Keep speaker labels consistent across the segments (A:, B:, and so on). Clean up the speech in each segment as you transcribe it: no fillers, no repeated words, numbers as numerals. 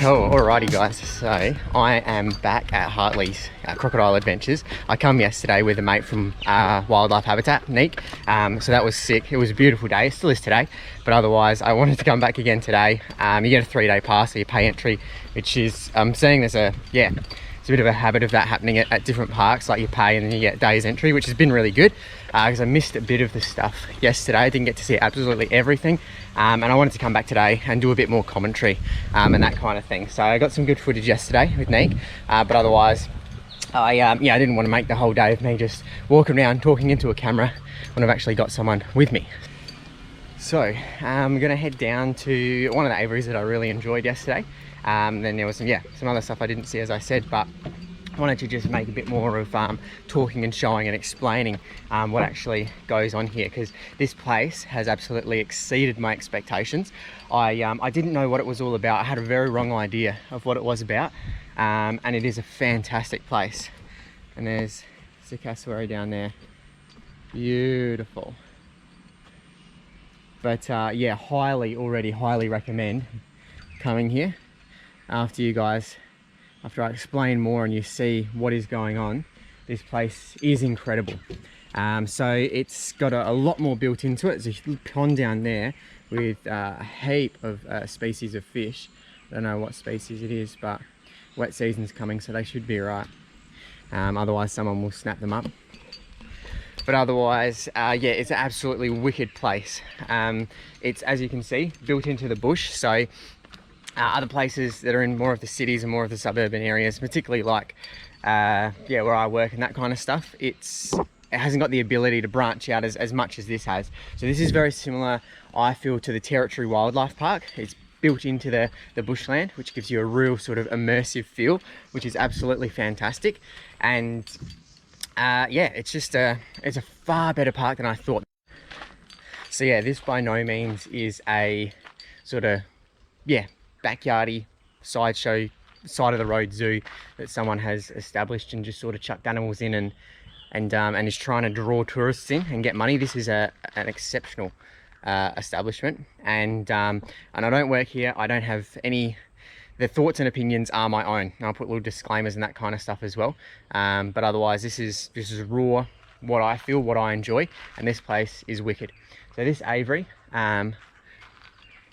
A: Cool, alrighty guys, so I am back at Hartley's Crocodile Adventures. I come yesterday with a mate from Wildlife Habitat, Nick, so that was sick. It was a beautiful day, it still is today, but otherwise I wanted to come back again today. You get a 3-day pass, so you pay entry, which is, I'm seeing there's a, it's a bit of a habit of that happening at different parks, like you pay and then you get day's entry, which has been really good, because I missed a bit of the stuff yesterday. I didn't get to see absolutely everything, and I wanted to come back today and do a bit more commentary and that kind of thing. So I got some good footage yesterday with Nick, but otherwise I didn't want to make the whole day of me just walking around talking into a camera when I've actually got someone with me. So I'm gonna head down to one of the aviaries that I really enjoyed yesterday. Then there was some other stuff I didn't see, as I said, but I wanted to just make a bit more of talking and showing and explaining what actually goes on here, because this place has absolutely exceeded my expectations. I didn't know what it was all about. I had a very wrong idea of what it was about, and it is a fantastic place. And there's the cassowary down there, beautiful. But yeah, highly recommend coming here after I explain more and you see what is going on. This place is incredible. So it's got a lot more built into it. There's a pond down there with a heap of species of fish. I don't know what species it is, but wet season's coming, so they should be right. Otherwise someone will snap them up. But otherwise, yeah, it's an absolutely wicked place. It's, as you can see, built into the bush. So other places that are in more of the cities and more of the suburban areas, particularly like where I work and that kind of stuff, it hasn't got the ability to branch out as much as this has. So this is very similar, I feel, to the Territory Wildlife Park. It's built into the bushland, which gives you a real sort of immersive feel, which is absolutely fantastic. And yeah, it's just it's a far better park than I thought. So yeah, this by no means is a sort of backyardy sideshow, side of the road zoo that someone has established and just sort of chucked animals in and is trying to draw tourists in and get money. This is an exceptional establishment, and I don't work here. I don't have any. The thoughts and opinions are my own. I'll put little disclaimers and that kind of stuff as well. But otherwise, this is raw, what I feel, what I enjoy, and this place is wicked. So this aviary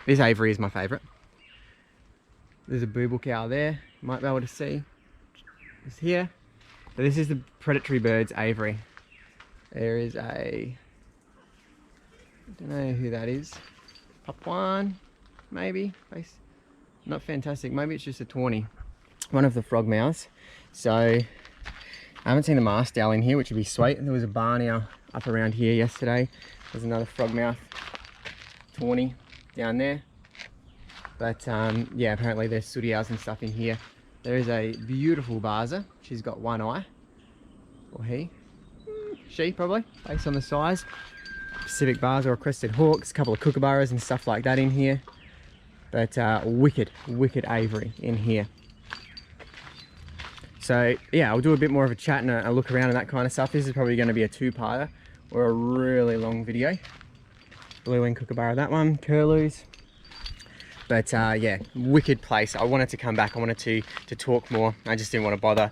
A: is my favourite. There's a booble cow there, you might be able to see. It's here. But this is the predatory birds aviary. There is I don't know who that is. Papuan, maybe. Not fantastic, maybe it's just a tawny. One of the frogmouths. So I haven't seen the masked owl in here, which would be sweet. There was a barn owl up around here yesterday. There's another frogmouth tawny down there. But yeah, apparently there's sooty owls and stuff in here. There is a beautiful barza. She's got one eye, or he, she probably, based on the size. Pacific barza or crested hawks, a couple of kookaburras and stuff like that in here. But wicked aviary in here. So yeah, I'll do a bit more of a chat and a look around and that kind of stuff. This is probably going to be a 2-parter or a really long video. Blue-winged kookaburra, that one, curlews. But yeah, wicked place. I wanted to come back. I wanted to talk more. I just didn't want to bother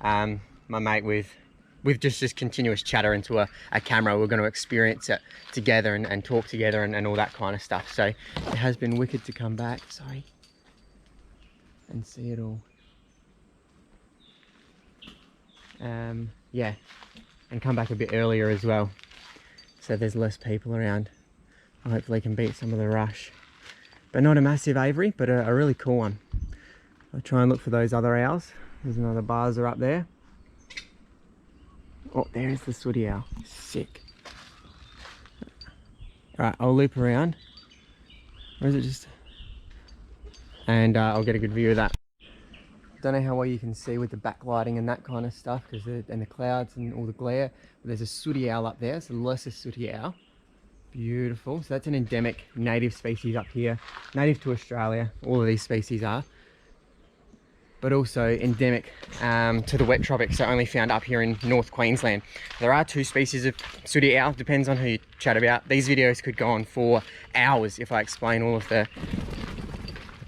A: my mate with just continuous chatter into a camera. We're going to experience it together and talk together and all that kind of stuff. So it has been wicked to come back, sorry, and see it all. Yeah, and come back a bit earlier as well, so there's less people around. I hopefully can beat some of the rush. But not a massive aviary, but a really cool one. I'll try and look for those other owls. There's another barza up there. Oh, there's the sooty owl. Sick. Alright, I'll loop around. Or is it just... And I'll get a good view of that. Don't know how well you can see with the backlighting and that kind of stuff, and the clouds and all the glare. But there's a sooty owl up there. It's the lesser sooty owl. Beautiful. So that's an endemic native species up here. Native to Australia. All of these species are. But also endemic to the wet tropics, so only found up here in North Queensland. There are 2 species of sooty owl, depends on who you chat about. These videos could go on for hours if I explain all of the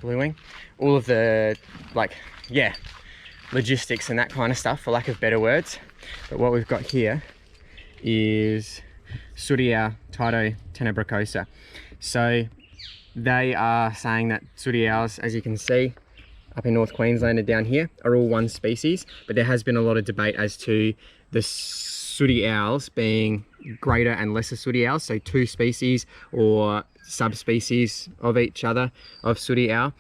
A: blueing, all of the, like, yeah, logistics and that kind of stuff, for lack of better words. But what we've got here is sooty owl, Tyto tenebricosa. So they are saying that sooty owls, as you can see, up in North Queensland and down here, are all one species, but there has been a lot of debate as to the sooty owls being greater and lesser sooty owls, so two species or subspecies of each other of sooty owl.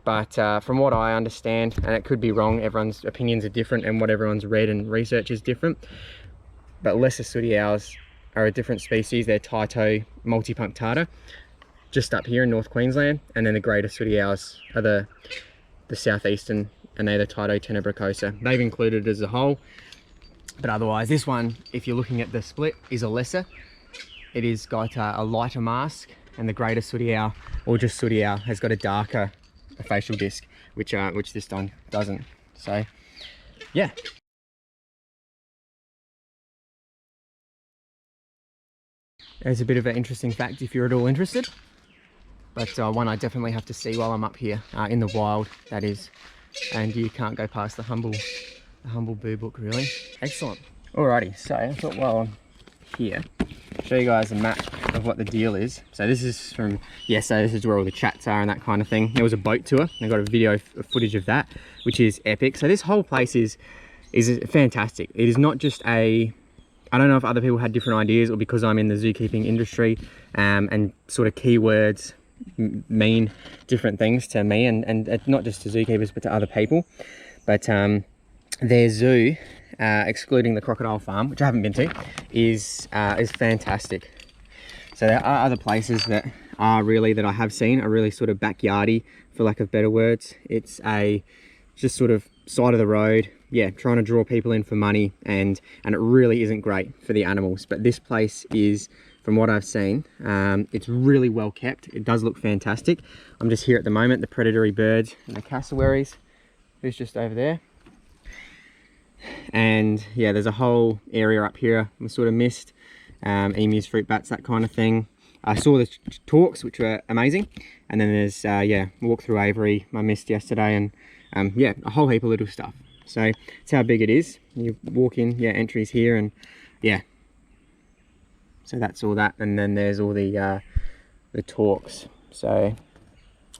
A: But from what I understand, and it could be wrong, everyone's opinions are different and what everyone's read and research is different, but lesser sooty owls are a different species. They're Tyto multipunctata, just up here in North Queensland, and then the greater sooty owls are the southeastern, and they're the Tyto tenebricosa. They've included it as a whole, but otherwise this one, if you're looking at the split, is a lesser. It is got a lighter mask, and the greater sooty owl, or just sooty owl, has got a darker facial disc, which this one doesn't. So yeah. There's a bit of an interesting fact if you're at all interested, but one I definitely have to see while I'm up here, in the wild, that is. And you can't go past the humble boo book, really. Excellent. Alrighty, so I thought while I'm here, show you guys a map of what the deal is. So this is from, yeah, so this is where all the chats are and that kind of thing. There was a boat tour, and I got a video footage of that, which is epic. So this whole place is fantastic. It is not just a, I don't know if other people had different ideas, or because I'm in the zookeeping industry, and sort of keywords mean different things to me, and not just to zookeepers but to other people. But their zoo, excluding the crocodile farm, which I haven't been to, is fantastic. So there are other places that are really, that I have seen, are really sort of backyardy, for lack of better words. It's just sort of side of the road, yeah, trying to draw people in for money, and it really isn't great for the animals. But this place is, from what I've seen, it's really well kept. It does look fantastic. I'm just here at the moment, the predatory birds and the cassowaries, who's just over there. And yeah, there's a whole area up here we sort of missed, emus, fruit bats, that kind of thing. I saw the talks, which were amazing, and then there's yeah, walk through aviary I missed yesterday, and yeah, a whole heap of little stuff. So it's how big it is. You walk in, yeah, entries here, and yeah, so that's all that. And then there's all the talks. So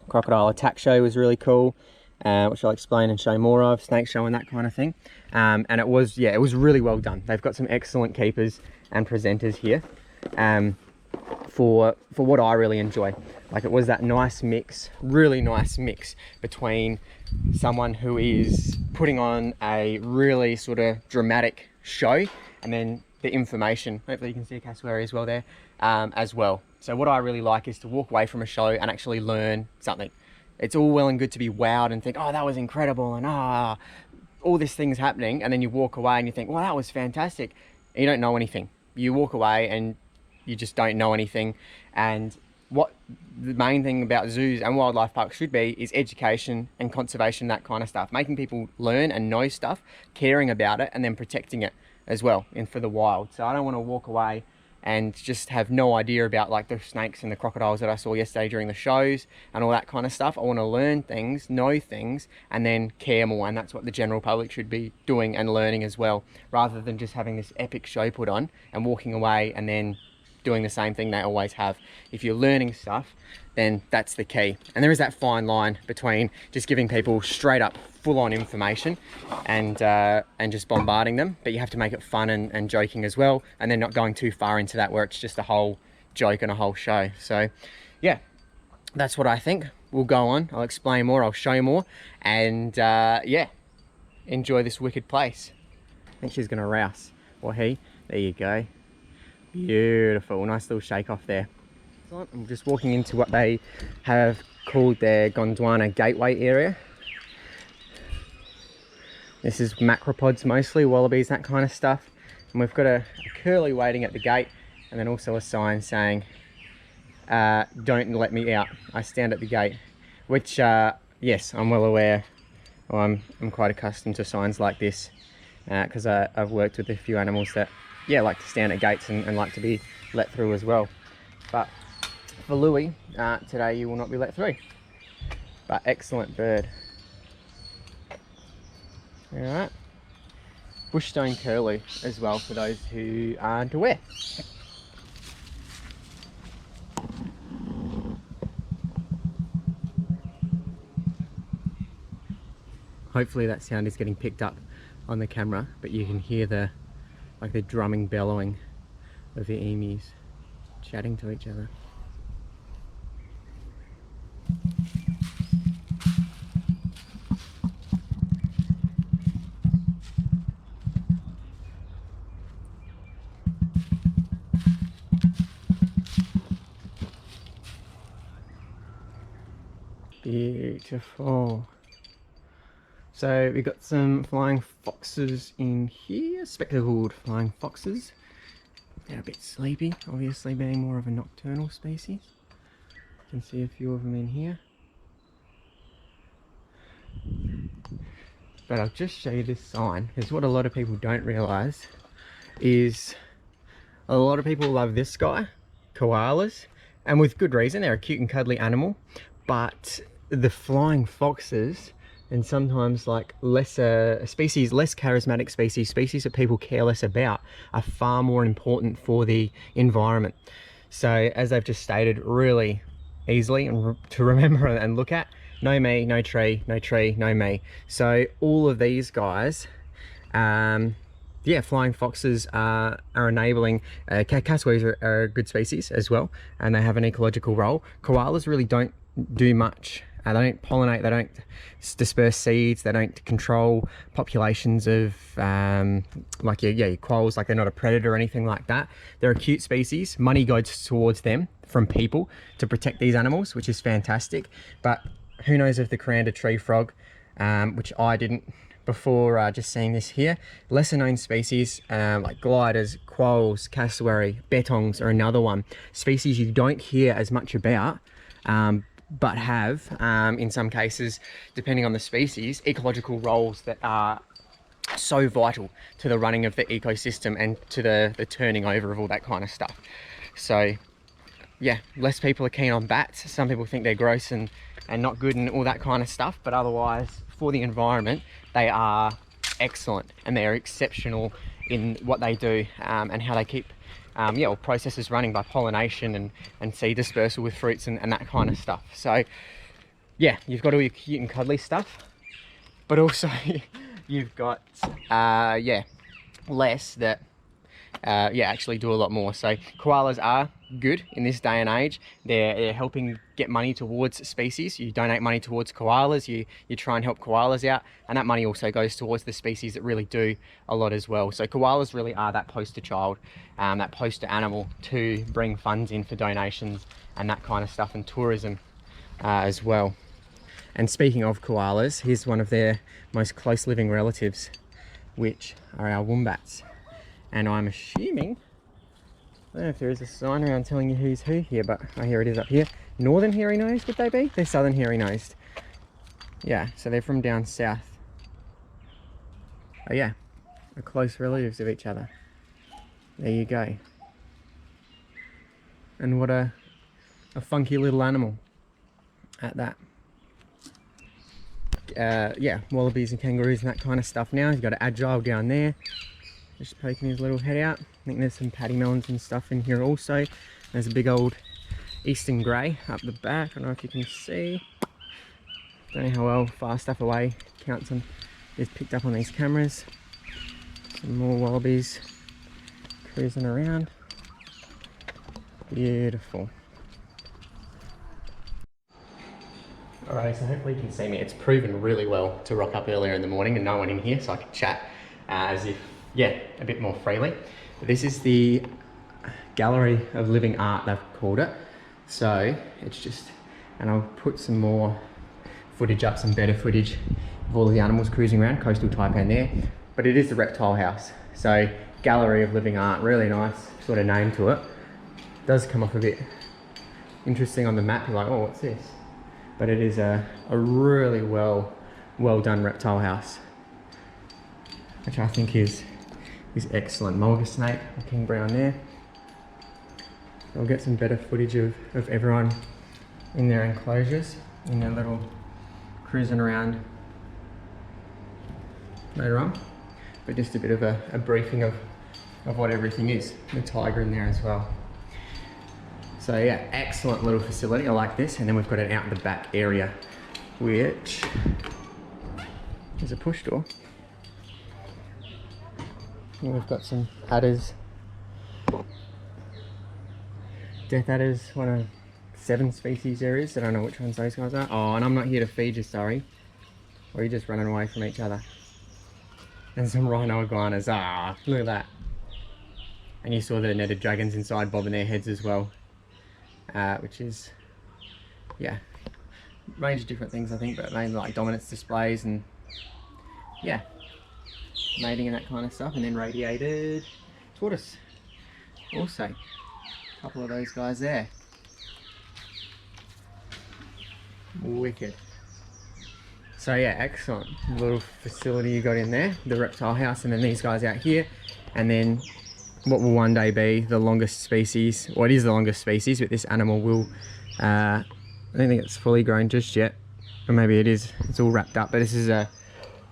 A: crocodile attack show was really cool, which I'll explain and show more of, snake show and that kind of thing. And it was, yeah, it was really well done. They've got some excellent keepers and presenters here, for what I really enjoy. Like, it was that nice mix, really nice mix between someone who is putting on a really sort of dramatic show, and then the information. Hopefully you can see a cassowary as well there, as well. So what I really like is to walk away from a show and actually learn something. It's all well and good to be wowed and think, oh, that was incredible, and all these things happening, and then you walk away and you think, well, that was fantastic. And you don't know anything. You walk away and you just don't know anything. And what the main thing about zoos and wildlife parks should be is education and conservation, that kind of stuff. Making people learn and know stuff, caring about it, and then protecting it as well, and for the wild. So I don't want to walk away and just have no idea about, like, the snakes and the crocodiles that I saw yesterday during the shows and all that kind of stuff. I want to learn things, know things, and then care more. And that's what the general public should be doing and learning as well, rather than just having this epic show put on and walking away and then doing the same thing they always have. If you're learning stuff, then that's the key. And there is that fine line between just giving people straight up full-on information and just bombarding them, but you have to make it fun and joking as well, and then not going too far into that where it's just a whole joke and a whole show. So yeah, that's what I think. We'll go on, I'll explain more, I'll show you more, and yeah, enjoy this wicked place. I think she's gonna rouse, or he. There you go. Beautiful, nice little shake off there. I'm just walking into what they have called their Gondwana gateway area. This is macropods mostly, wallabies, that kind of stuff. And we've got a curlew waiting at the gate, and then also a sign saying, don't let me out, I stand at the gate. Which, yes, I'm well aware, or I'm quite accustomed to signs like this, because I've worked with a few animals that, yeah, like to stand at gates and like to be let through as well. But for Louis, today you will not be let through. but excellent bird. All right. Bushstone curlew as well for those who aren't aware. Hopefully that sound is getting picked up on the camera, but you can hear the drumming, bellowing of the emus chatting to each other. Beautiful. So we've got some flying foxes in here, spectacled flying foxes. They're a bit sleepy, obviously being more of a nocturnal species. You can see a few of them in here. But I'll just show you this sign, because what a lot of people don't realise is a lot of people love this guy, koalas, and with good reason. They're a cute and cuddly animal, but the flying foxes, and sometimes like lesser species, less charismatic species that people care less about, are far more important for the environment. So as I've just stated, really easily and to remember and look at: no me, no tree, no tree, no me. So all of these guys, yeah, flying foxes are enabling, cassowaries are a good species as well, and they have an ecological role. Koalas really don't do much. They don't pollinate, they don't disperse seeds, they don't control populations of like your quolls. Like, they're not a predator or anything like that. They're a cute species. Money goes towards them from people to protect these animals, which is fantastic. But who knows if the Coranda tree frog, which I didn't before just seeing this here. Lesser known species like gliders, quolls, cassowary, bettongs are another one. Species you don't hear as much about, but have, in some cases, depending on the species, ecological roles that are so vital to the running of the ecosystem and to the turning over of all that kind of stuff. So yeah, less people are keen on bats. Some people think they're gross and not good and all that kind of stuff, but otherwise, for the environment, they are excellent, and they are exceptional in what they do, and how they keep processes running by pollination and seed dispersal with fruits and that kind of stuff. So yeah, you've got all your cute and cuddly stuff, but also you've got less that actually do a lot more. So koalas are good in this day and age. They're helping get money towards species. You donate money towards koalas, you try and help koalas out, and that money also goes towards the species that really do a lot as well. So koalas really are that poster child, that poster animal to bring funds in for donations and that kind of stuff, and tourism as well. And speaking of koalas, here's one of their most close living relatives, which are our wombats. And I'm assuming, I don't know if there is a sign around telling you who's who here, but here it is up here. Northern hairy-nosed, would they be? They're southern hairy-nosed. Yeah, so they're from down south. Oh yeah, they're close relatives of each other. There you go. And what a funky little animal at that. Yeah, wallabies and kangaroos and that kind of stuff now. You've got an Agile down there, just poking his little head out. I think there's some paddy melons and stuff in here also. There's a big old eastern grey up the back. I don't know if you can see. Don't know how well far stuff away counts on is picked up on these cameras. Some more wallabies cruising around. Beautiful. Alright, so hopefully you can see me. It's proven really well to rock up earlier in the morning and no one in here, so I can chat as if, yeah, a bit more freely. But this is the Gallery of Living Art, they've called it. So it's just, and I'll put some more footage up, some better footage of all of the animals cruising around, coastal taipan there. But it is the reptile house. So Gallery of Living Art, really nice sort of name to it. Does come off a bit interesting on the map. You're like, oh, what's this? But it is a really well done reptile house, which I think is excellent. Mulga snake, a king brown there. I'll get some better footage of everyone in their enclosures, in their little cruising around later on. But just a bit of a briefing of what everything is. The tiger in there as well. So yeah, excellent little facility. I like this. And then we've got it out in the back area, which is a push door. And we've got some adders. Death adders, one of 7 species there is. I don't know which ones those guys are. Oh, and I'm not here to feed you, sorry. Or you're just running away from each other. And some rhino iguanas. Ah, look at that. And you saw the netted dragons inside bobbing their heads as well. Which is, yeah, range of different things I think, but mainly like dominance displays and yeah, mating and that kind of stuff. And then radiated tortoise. Also, a couple of those guys there. Wicked. So yeah, excellent little facility you got in there, the reptile house, and then these guys out here, and then what will one day be the longest species. Well, it is the longest species, but this animal will, I don't think it's fully grown just yet, or maybe it is, it's all wrapped up, but this is a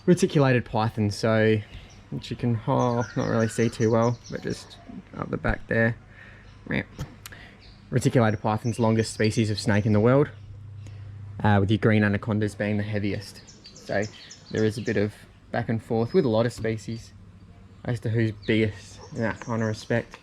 A: reticulated python, so which you can not really see too well, but just up the back there. Reticulated python's longest species of snake in the world, with your green anacondas being the heaviest. So there is a bit of back and forth with a lot of species as to who's biggest in that kind of respect.